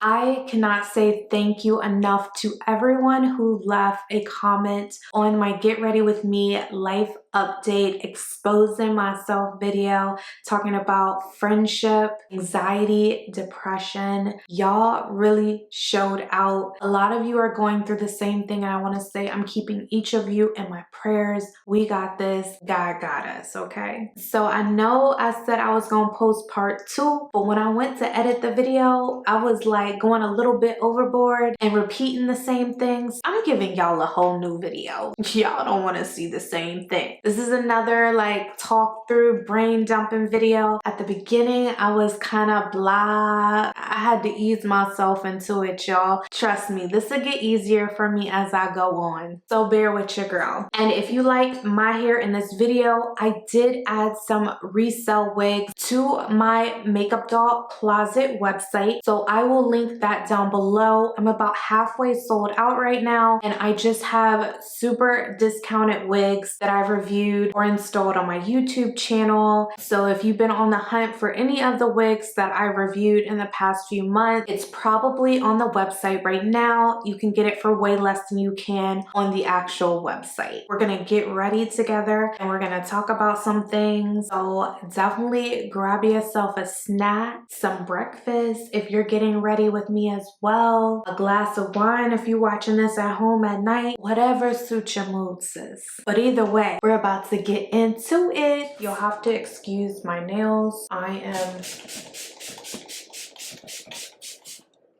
I cannot say thank you enough to everyone who left a comment on my Get Ready With Me life update exposing myself video, talking about friendship, anxiety, depression. Y'all really showed out. A lot of you are going through the same thing, and I want to say I'm keeping each of you in my prayers. We got this. God got us, okay? So I know I said I was gonna post part 2, but when I went to edit the video, I was like going a little bit overboard and repeating the same things. I'm giving y'all a whole new video. Y'all don't want to see the same thing. This is another like talk through brain dumping video. At the beginning, I was kind of blah. I had to ease myself into it, y'all. Trust me, this will get easier for me as I go on. So bear with your girl. And if you like my hair in this video, I did add some resale wigs to my Makeup Doll Closet website. So I will link that down below. I'm about halfway sold out right now, and I just have super discounted wigs that I've reviewed or installed on my YouTube channel. So if you've been on the hunt for any of the wigs that I reviewed in the past few months, it's probably on the website right now. You can get it for way less than you can on the actual website. We're gonna get ready together and we're gonna talk about some things. So definitely grab yourself a snack, some breakfast if you're getting ready with me as well, a glass of wine if you're watching this at home at night, whatever suits your mood, sis. But either way, we're about to get into it. You'll have to excuse my nails. I am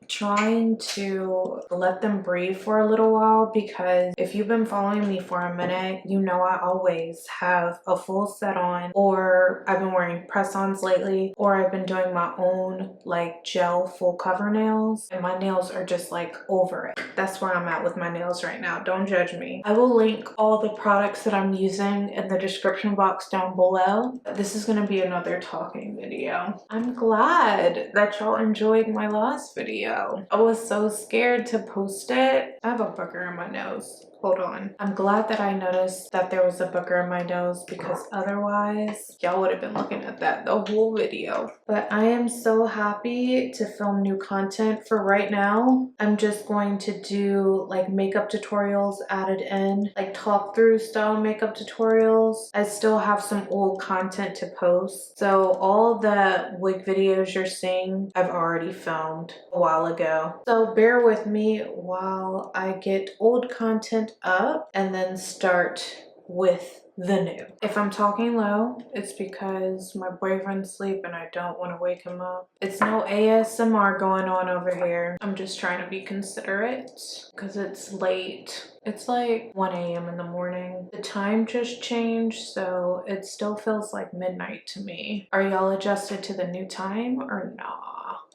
trying to let them breathe for a little while, because if you've been following me for a minute, you know I always have a full set on, or I've been wearing press-ons lately, or I've been doing my own like gel full cover nails, and my nails are just like over it. That's where I'm at with my nails right now. Don't judge me. I will link all the products that I'm using in the description box down below. This is going to be another talking video. I'm glad that y'all enjoyed my last video. I was so scared to post it. I have a booger in my nose. Hold on. I'm glad that I noticed that there was a booger in my nose, because otherwise y'all would have been looking at that the whole video. But I am so happy to film new content. For right now, I'm just going to do like makeup tutorials added in, like talk through style makeup tutorials. I still have some old content to post. So all the wig videos you're seeing, I've already filmed a while ago. So bear with me while I get old content up and then start with the new. If I'm talking low, it's because my boyfriend's asleep and I don't want to wake him up. It's no ASMR going on over here. I'm just trying to be considerate because it's late. It's like 1 a.m. in the morning. The time just changed, so it still feels like midnight to me. Are y'all adjusted to the new time or nah?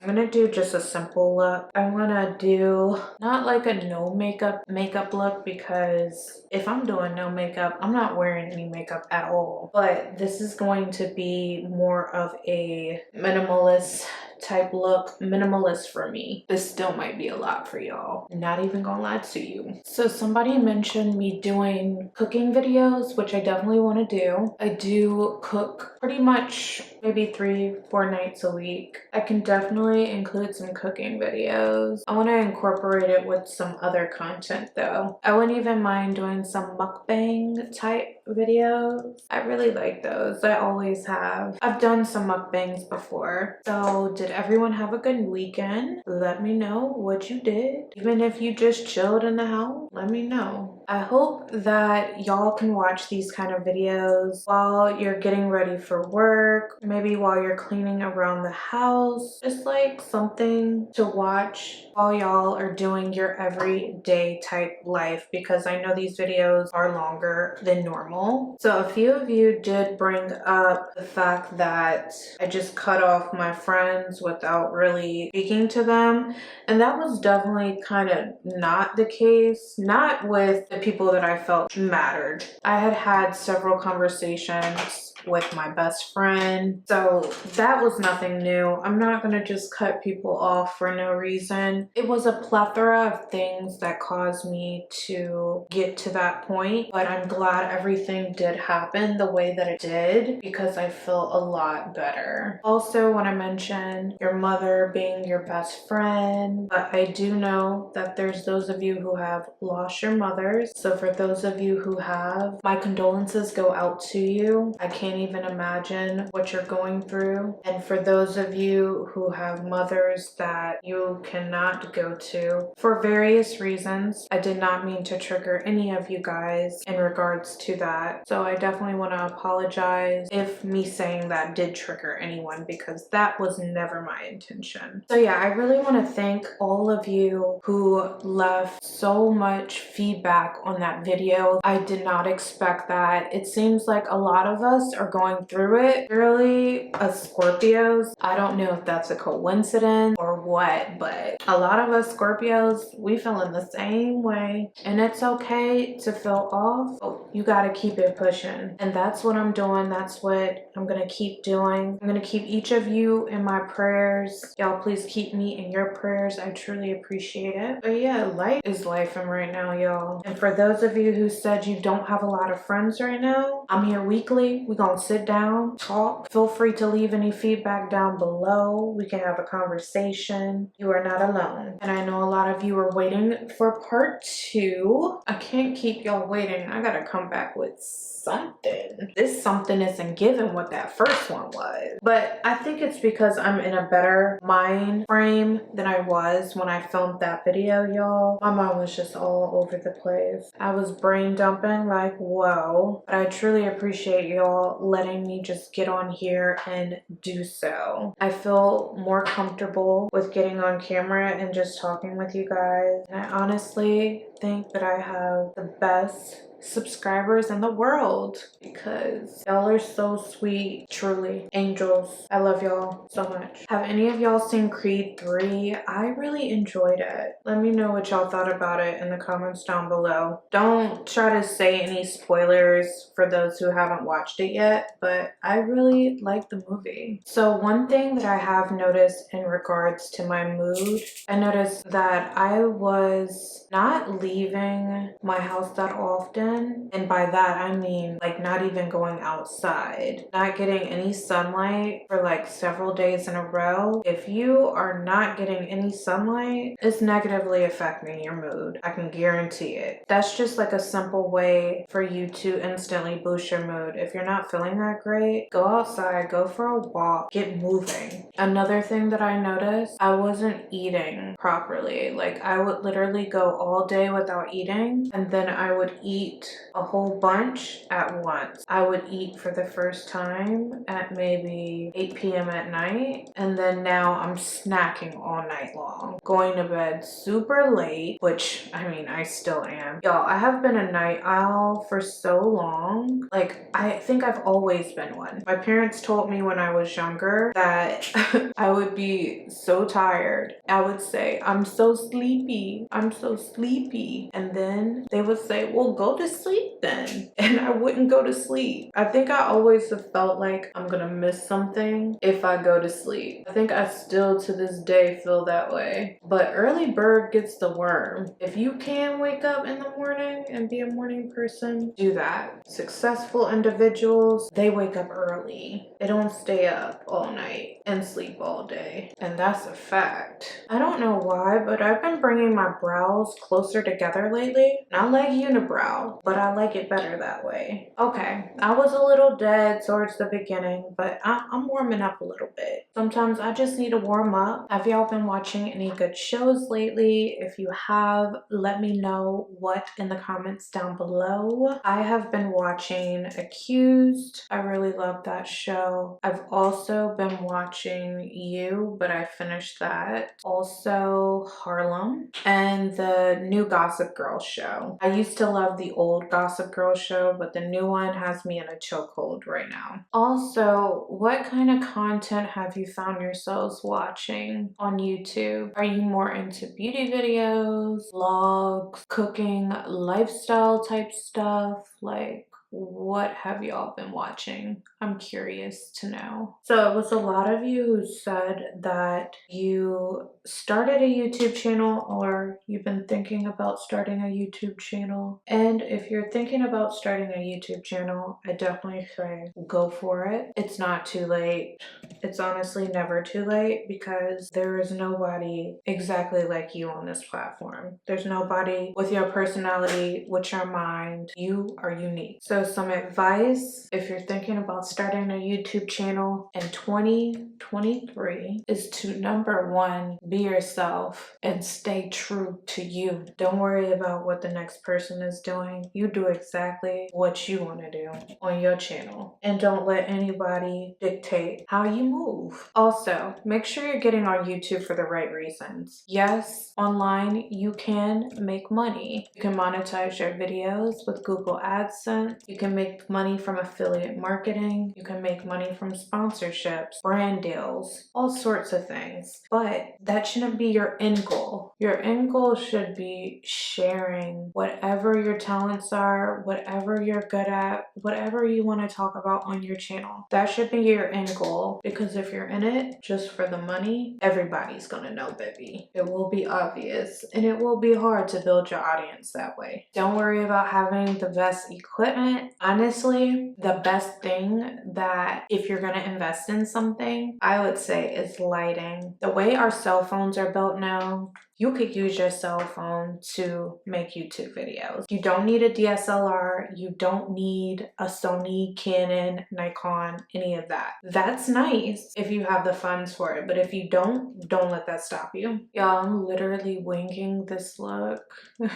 I'm gonna do just a simple look. I'm gonna do not like a no makeup look, because if I'm doing no makeup, I'm not wearing any makeup at all. But this is going to be more of a minimalist type look. Minimalist for me. This still might be a lot for y'all. Not even gonna lie to you. So somebody mentioned me doing cooking videos, which I definitely want to do. I do cook pretty much maybe 3-4 nights a week. I can definitely include some cooking videos. I want to incorporate it with some other content though. I wouldn't even mind doing some mukbang type videos. I really like those. I always have. I've done some mukbangs before. So did everyone have a good weekend? Let me know what you did. Even if you just chilled in the house, let me know. I hope that y'all can watch these kind of videos while you're getting ready for work, maybe while you're cleaning around the house, just like something to watch while y'all are doing your everyday type life, because I know these videos are longer than normal. So a few of you did bring up the fact that I just cut off my friends without really speaking to them, and that was definitely kind of not the case. Not with the people that I felt mattered. I had had several conversations with my best friend. So that was nothing new. I'm not gonna just cut people off for no reason. It was a plethora of things that caused me to get to that point, but I'm glad everything did happen the way that it did because I feel a lot better. Also want to mention your mother being your best friend, but I do know that there's those of you who have lost your mothers. So for those of you who have, my condolences go out to you. I can't even imagine what you're going through. And for those of you who have mothers that you cannot go to for various reasons, I did not mean to trigger any of you guys in regards to that. So I definitely want to apologize if me saying that did trigger anyone, because that was never my intention. So yeah, I really want to thank all of you who left so much feedback on that video. I did not expect that. It seems like a lot of us are going through it. Really, as Scorpios, I don't know if that's a coincidence or what, but a lot of us Scorpios, we feel in the same way. And it's okay to feel off, but you gotta keep it pushing. And that's what I'm doing. That's what I'm gonna keep doing. I'm gonna keep each of you in my prayers. Y'all please keep me in your prayers. I truly appreciate it. But yeah, life is life right now, y'all. And for those of you who said you don't have a lot of friends right now, I'm here weekly. We're gonna sit down, talk. Feel free to leave any feedback down below. We can have a conversation. You are not alone. And I know a lot of you are waiting for part 2. I can't keep y'all waiting. I gotta come back with something. This something isn't given what that first one was. But I think it's because I'm in a better mind frame than I was when I filmed that video, y'all. My mind was just all over the place. I was brain dumping like, whoa. But I truly appreciate y'all letting me just get on here and do so. I feel more comfortable with getting on camera and just talking with you guys. And I honestly think that I have the best subscribers in the world because y'all are so sweet. Truly, angels. I love y'all so much. Have any of y'all seen Creed 3? I really enjoyed it. Let me know what y'all thought about it in the comments down below. Don't try to say any spoilers for those who haven't watched it yet, but I really like the movie. So one thing that I have noticed in regards to my mood, I noticed that I was not leaving my house that often. And by that, I mean like not even going outside, not getting any sunlight for like several days in a row. If you are not getting any sunlight, it's negatively affecting your mood. I can guarantee it. That's just like a simple way for you to instantly boost your mood. If you're not feeling that great, go outside, go for a walk, get moving. Another thing that I noticed, I wasn't eating properly. Like I would literally go all day without eating, and then I would eat a whole bunch at once. I would eat for the first time at maybe 8 p.m. at night, and then now I'm snacking all night long, going to bed super late, which I mean I still am. Y'all, I have been a night owl for so long. Like I think I've always been one. My parents told me when I was younger that I would be so tired. I would say, I'm so sleepy, I'm so sleepy, and then they would say, well, go to sleep then. And I wouldn't go to sleep. I think I always have felt like I'm gonna miss something if I go to sleep. I think I still to this day feel that way. But early bird gets the worm. If you can wake up in the morning and be a morning person, do that. Successful individuals, they wake up early. They don't stay up all night and sleep all day. And that's a fact. I don't know why, but I've been bringing my brows closer together lately. And I like unibrow, but I like it better that way. Okay, I was a little dead towards the beginning, but I'm warming up a little bit. Sometimes I just need to warm up. Have y'all been watching any good shows lately? If you have, let me know what in the comments down below. I have been watching Accused. I really love that show. I've also been watching You, but I finished that. Also Harlem and the new Gossip Girl show. I used to love the old Gossip Girl show, but the new one has me in a chokehold right now. Also, what kind of content have you found yourselves watching on YouTube? Are you more into beauty videos, vlogs, cooking, lifestyle type stuff? Like, what have y'all been watching? I'm curious to know. So it was a lot of you who said that you started a YouTube channel or you've been thinking about starting a YouTube channel. And if you're thinking about starting a YouTube channel, I definitely say go for it. It's not too late. It's honestly never too late because there is nobody exactly like you on this platform. There's nobody with your personality, with your mind. You are unique. So some advice, if you're thinking about starting a YouTube channel in 2023, is to number one, be yourself and stay true to you. Don't worry about what the next person is doing. You do exactly what you want to do on your channel and don't let anybody dictate how you move. Also, make sure you're getting on YouTube for the right reasons. Yes, online you can make money. You can monetize your videos with Google AdSense. You can make money from affiliate marketing. You can make money from sponsorships, brand deals, all sorts of things. But that shouldn't be your end goal. Your end goal should be sharing whatever your talents are, whatever you're good at, whatever you want to talk about on your channel. That should be your end goal, because if you're in it just for the money, everybody's gonna know, baby. It will be obvious and it will be hard to build your audience that way. Don't worry about having the best equipment. Honestly, the best thing that if you're gonna invest in something, I would say is lighting. The way our cell phones are built now, you could use your cell phone to make YouTube videos. You don't need a DSLR. You don't need a Sony, Canon, Nikon, any of that. That's nice if you have the funds for it, but if you don't let that stop you. Y'all, I'm literally winging this look. I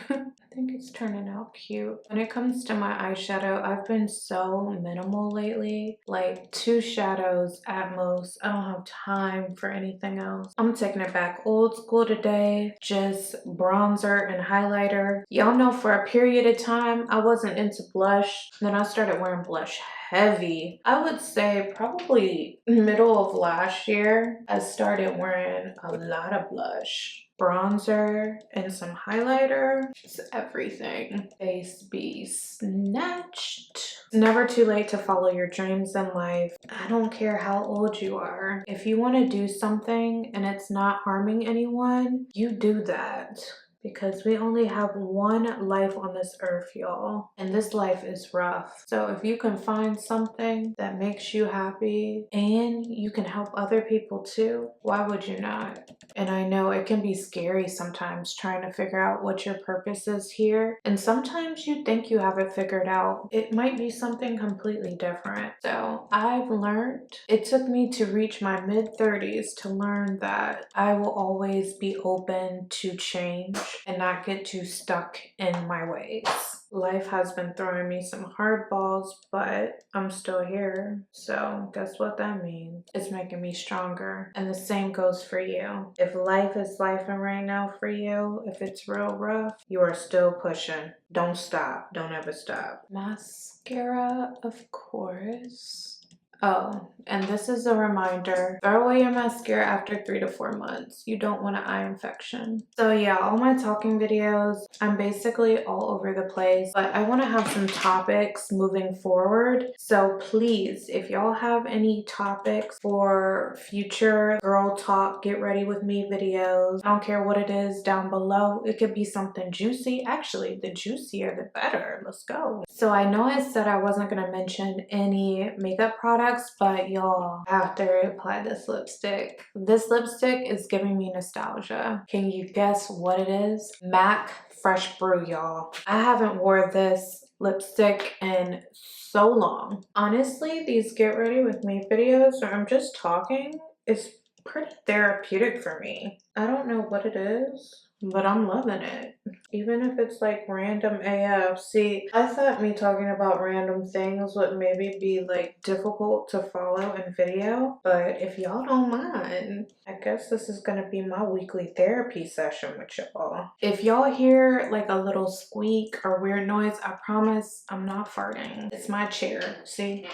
think it's turning out cute. When it comes to my eyeshadow, I've been so minimal lately. Like 2 shadows at most. I don't have time for anything else. I'm taking it back old school today. Just bronzer and highlighter. Y'all know for a period of time, I wasn't into blush. Then I started wearing blush heavy. I would say probably middle of last year, I started wearing a lot of blush, bronzer, and some highlighter. Just everything. Face be snatched. It's never too late to follow your dreams in life. I don't care how old you are. If you want to do something and it's not harming anyone, you do that. Because we only have one life on this earth, y'all. And this life is rough. So if you can find something that makes you happy and you can help other people too, why would you not? And I know it can be scary sometimes trying to figure out what your purpose is here. And sometimes you think you have it figured out. It might be something completely different. So I've learned, it took me to reach my mid-30s to learn that I will always be open to change and not get too stuck in my ways. Life has been throwing me some hard balls, but I'm still here. So guess what that means? It's making me stronger. And the same goes for you. If life is lifing right now for you, if it's real rough, you are still pushing. Don't stop. Don't ever stop. Mascara, of course. Oh, and this is a reminder. Throw away your mascara after 3 to 4 months. You don't want an eye infection. So yeah, all my talking videos, I'm basically all over the place, but I want to have some topics moving forward. So please, if y'all have any topics for future girl talk, get ready with me videos, I don't care what it is, down below. It could be something juicy. Actually, the juicier the better. Let's go. So I know I said I wasn't going to mention any makeup products, but y'all have to apply this lipstick. This lipstick is giving me nostalgia. Can you guess what it is? MAC Fresh Brew, y'all. I haven't wore this lipstick in so long. Honestly, these get ready with me videos where I'm just talking is pretty therapeutic for me. I don't know what it is, but I'm loving it. Even if it's like random AF. See, I thought me talking about random things would maybe be like difficult to follow in video, but if y'all don't mind, I guess this is gonna be my weekly therapy session with y'all. If y'all hear like a little squeak or weird noise, I promise I'm not farting. It's my chair, see?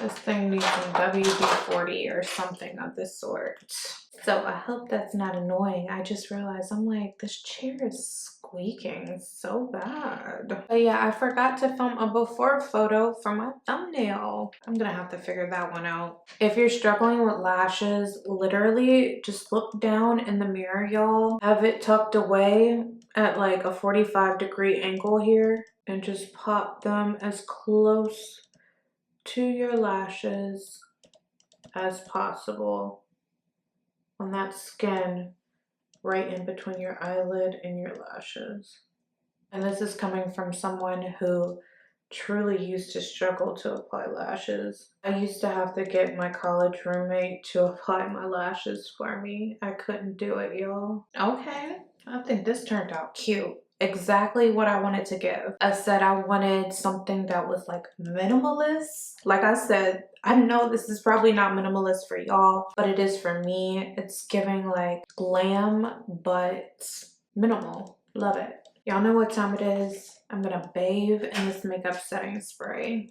This thing needs some WD-40 or something of this sort. So I hope that's not annoying. I just realized I'm like, this chair is squeaking so bad. But yeah, I forgot to film a before photo for my thumbnail. I'm gonna have to figure that one out. If you're struggling with lashes, literally just look down in the mirror, y'all. Have it tucked away at like a 45-degree angle here and just pop them as close to your lashes as possible on that skin right in between your eyelid and your lashes. And this is coming from someone who truly used to struggle to apply lashes. I used to have to get my college roommate to apply my lashes for me. I couldn't do it, y'all. Okay, I think this turned out cute. Exactly what I wanted to give. I said I wanted something that was like minimalist. Like I said, I know this is probably not minimalist for y'all, but it is for me. It's giving like glam, but minimal. Love it. Y'all know what time it is. I'm gonna bathe in this makeup setting spray.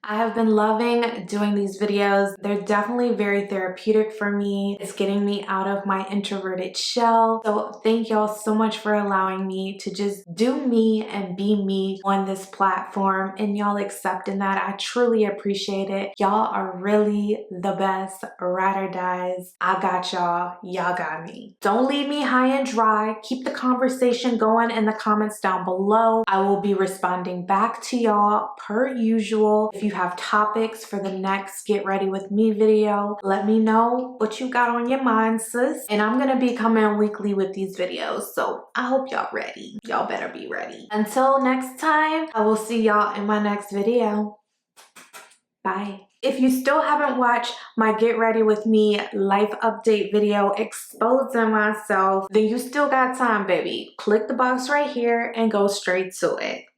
I have been loving doing these videos. They're definitely very therapeutic for me. It's getting me out of my introverted shell. So thank y'all so much for allowing me to just do me and be me on this platform, and y'all accepting that. I truly appreciate it. Y'all are really the best ride or dies. I got y'all. Y'all got me. Don't leave me high and dry. Keep the conversation going in the comments down below. I will be responding back to y'all per usual. If you have topics for the next Get Ready With Me video, let me know what you got on your mind, sis. And I'm gonna be coming weekly with these videos, so I hope y'all ready. Y'all better be ready. Until next time, I will see y'all in my next video. Bye. If you still haven't watched my Get Ready With Me life update video exposing myself, then you still got time, baby. Click the box right here and go straight to it.